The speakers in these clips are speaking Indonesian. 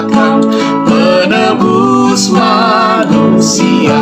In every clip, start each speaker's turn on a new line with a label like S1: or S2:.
S1: akan menebus manusia.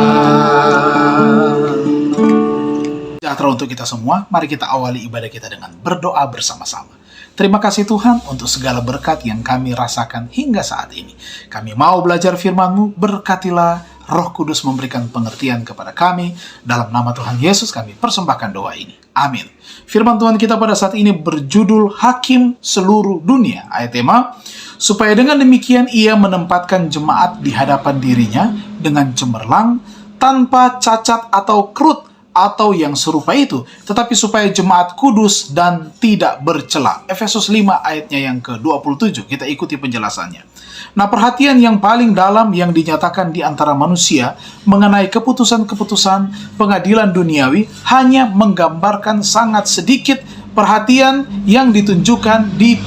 S2: Sejahtera untuk kita semua, mari kita awali ibadah kita dengan berdoa bersama-sama. Terima kasih Tuhan untuk segala berkat yang kami rasakan hingga saat ini. Kami mau belajar firman-Mu, berkatilah Roh Kudus memberikan pengertian kepada kami. Dalam nama Tuhan Yesus kami persembahkan doa ini. Amin. Firman Tuhan kita pada saat ini berjudul Hakim Seluruh Dunia. Ayat tema, supaya dengan demikian ia menempatkan jemaat di hadapan dirinya dengan cemerlang, tanpa cacat atau krut, atau yang serupa itu, tetapi supaya jemaat kudus dan tidak bercela. Efesus 5 ayatnya yang ke-27, kita ikuti penjelasannya. Nah, perhatian yang paling dalam yang dinyatakan di antara manusia mengenai keputusan-keputusan pengadilan duniawi hanya menggambarkan sangat sedikit perhatian yang ditunjukkan di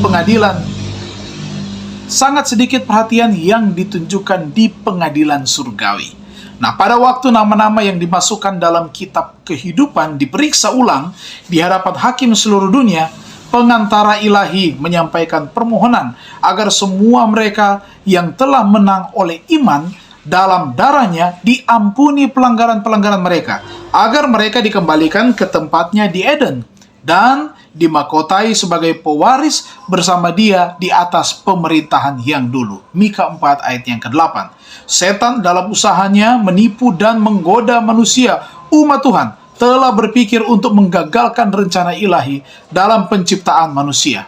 S2: pengadilan. Sangat sedikit perhatian yang ditunjukkan di pengadilan surgawi. Nah, pada waktu nama-nama yang dimasukkan dalam kitab kehidupan diperiksa ulang di hadapan hakim seluruh dunia, pengantara ilahi menyampaikan permohonan agar semua mereka yang telah menang oleh iman dalam darahnya diampuni pelanggaran-pelanggaran mereka, agar mereka dikembalikan ke tempatnya di Eden dan dimahkotai sebagai pewaris bersama dia di atas pemerintahan yang dulu. Mika 4 ayat yang ke-8. Setan dalam usahanya menipu dan menggoda manusia, umat Tuhan, telah berpikir untuk menggagalkan rencana ilahi dalam penciptaan manusia.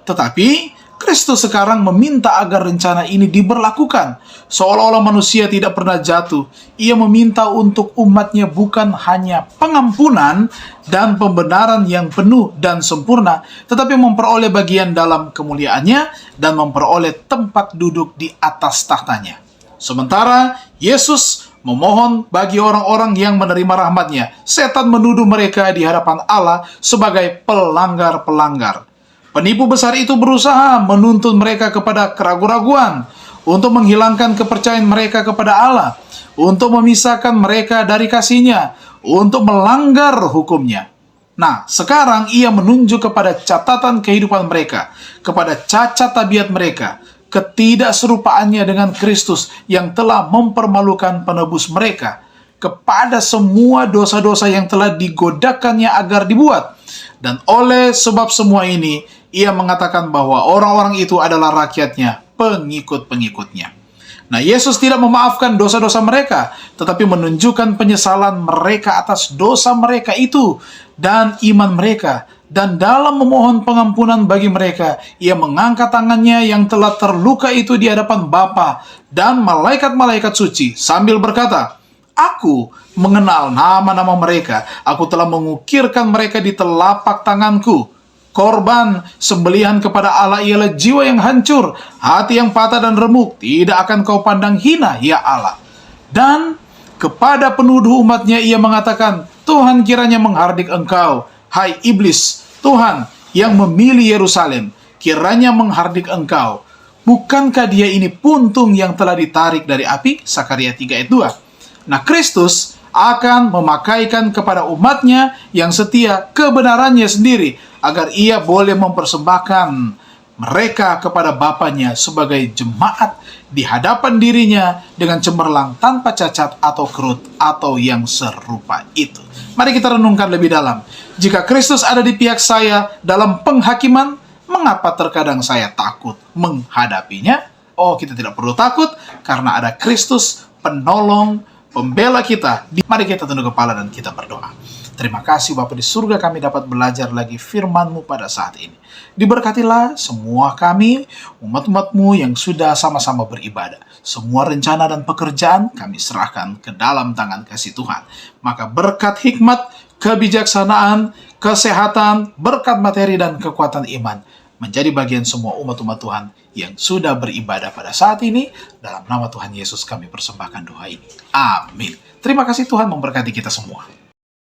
S2: Tetapi Kristus sekarang meminta agar rencana ini diberlakukan. Seolah-olah manusia tidak pernah jatuh. Ia meminta untuk umatnya bukan hanya pengampunan dan pembenaran yang penuh dan sempurna, tetapi memperoleh bagian dalam kemuliaannya dan memperoleh tempat duduk di atas tahtanya. Sementara Yesus memohon bagi orang-orang yang menerima rahmat-Nya, setan menuduh mereka di hadapan Allah sebagai pelanggar-pelanggar. Penipu besar itu berusaha menuntun mereka kepada keraguan-raguan, untuk menghilangkan kepercayaan mereka kepada Allah, untuk memisahkan mereka dari kasih-Nya, untuk melanggar hukum-Nya. Nah, sekarang ia menunjuk kepada catatan kehidupan mereka, kepada cacat tabiat mereka, ketidakserupaannya dengan Kristus yang telah mempermalukan penebus mereka, kepada semua dosa-dosa yang telah digodakannya agar dibuat. Dan oleh sebab semua ini, ia mengatakan bahwa orang-orang itu adalah rakyatnya, pengikut-pengikutnya. Nah, Yesus tidak memaafkan dosa-dosa mereka, tetapi menunjukkan penyesalan mereka atas dosa mereka itu dan iman mereka. Dan dalam memohon pengampunan bagi mereka, ia mengangkat tangannya yang telah terluka itu di hadapan Bapa dan malaikat-malaikat suci sambil berkata, "Aku mengenal nama-nama mereka. Aku telah mengukirkan mereka di telapak tanganku. Korban sembelihan kepada Allah ialah jiwa yang hancur, hati yang patah dan remuk. Tidak akan kau pandang hina, ya Allah." Dan kepada penuduh umatnya ia mengatakan, "Tuhan kiranya menghardik engkau, hai iblis, Tuhan yang memilih Yerusalem, kiranya menghardik engkau. Bukankah dia ini puntung yang telah ditarik dari api?" Sakaria 3 ayat 2. Nah, Kristus akan memakaikan kepada umatnya yang setia kebenarannya sendiri, agar ia boleh mempersembahkan mereka kepada Bapanya sebagai jemaat di hadapan dirinya dengan cemerlang, tanpa cacat atau kerut atau yang serupa itu. Mari kita renungkan lebih dalam. Jika Kristus ada di pihak saya dalam penghakiman, mengapa terkadang saya takut menghadapinya? Oh, kita tidak perlu takut karena ada Kristus, penolong, pembela kita. Mari kita tunduk kepala dan kita berdoa. Terima kasih Bapa di surga, kami dapat belajar lagi firman-Mu pada saat ini. Diberkatilah semua kami, umat-umat-Mu yang sudah sama-sama beribadah. Semua rencana dan pekerjaan kami serahkan ke dalam tangan kasih Tuhan. Maka berkat hikmat, kebijaksanaan, kesehatan, berkat materi dan kekuatan iman menjadi bagian semua umat-umat Tuhan yang sudah beribadah pada saat ini. Dalam nama Tuhan Yesus kami persembahkan doa ini. Amin. Terima kasih, Tuhan memberkati kita semua.